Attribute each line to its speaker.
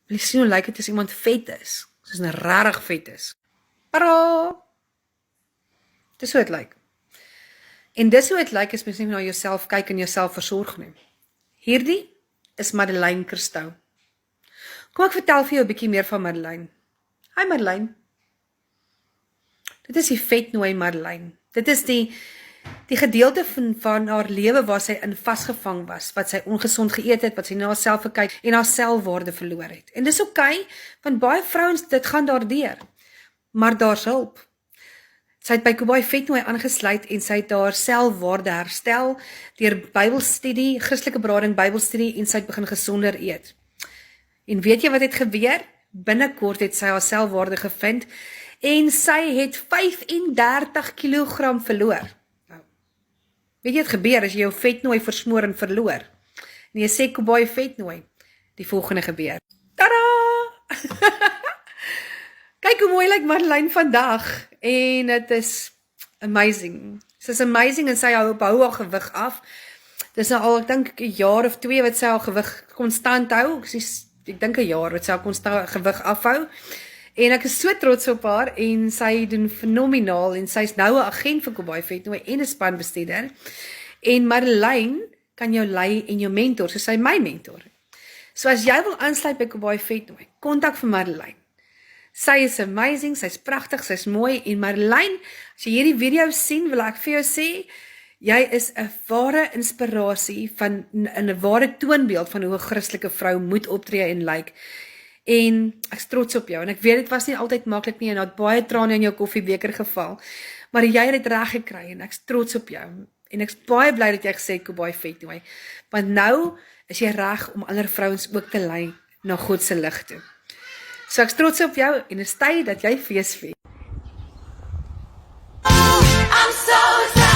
Speaker 1: Wil jy sien hoe lyk dit as iemand vet is? Soos 'n rarig vet is. Tada! Dis hoe dit lyk. En dis hoe dit lyk as mens nie na jouself kyk en jouself versorg nie. Hierdie is Madeleine Christou. Kom ek vertel vir jou 'n bietjie meer van Madeleine. Hi Madeleine. Dit is die vetnooi Madeleine. Dit is die gedeelte van haar lewe waar sy in vasgevang was, wat sy ongesond geëet het, wat sy na haarself gekyk en haar selfwaarde verloor het. En dis oké, want baie vrouens, dit gaan daardeur. Maar daar's hulp. Sy het by Kobai Vetnooi aangesluit en sy het haar selfwaarde herstel deur Bybelstudie, Christelike berading Bybelstudie en sy het begin gesonder eet. En weet jy wat het gebeur? Binnekort het sy haar selfwaarde gevind en sy het 35 kilogram verloor. Nou, weet jy wat gebeur as jy jou vetnooi versmoor en verloor? En jy sê Kobai Vetnooi, die volgende gebeur. Tada! Kyk hoe mooi lyk Madeleine vandag en het is amazing. Sy is amazing en sy hou haar gewig af. Dis nou al, ek dink 'n jaar of 2 wat sy haar gewig konstant hou. Ek dink 'n jaar wat sy haar konstant gewig afhou. En ek is so trots op haar en sy doen fenomenaal en sy is nou 'n agent vir Kobai Vetnooi en 'n spanbestuurder. En Madeleine kan jou lei en jou mentor, so sy my mentor. So as jy wil aansluit by Kobai Vetnooi, kontak vir Madeleine. Sy is amazing, sy is pragtig, sy is mooi en Madeleine, as jy hierdie video sien, wil ek vir jou sê, jy is 'n ware inspirasie van 'n ware toonbeeld van hoe 'n Christelike vrou moet optree en lyk. En ek is trots op jou en ek weet dit was nie altyd maklik nie en het baie trane in jou koffiebeker geval, maar jy het dit reg gekry en ek is trots op jou. En ek is baie bly dat jy gesê het Kobai Vetnooi, want nou is jy reg om ander vrouens ook te lei na God se lig toe. So ek is trots op jou en dit is tyd dat jy feesvier.
Speaker 2: I'm so excited.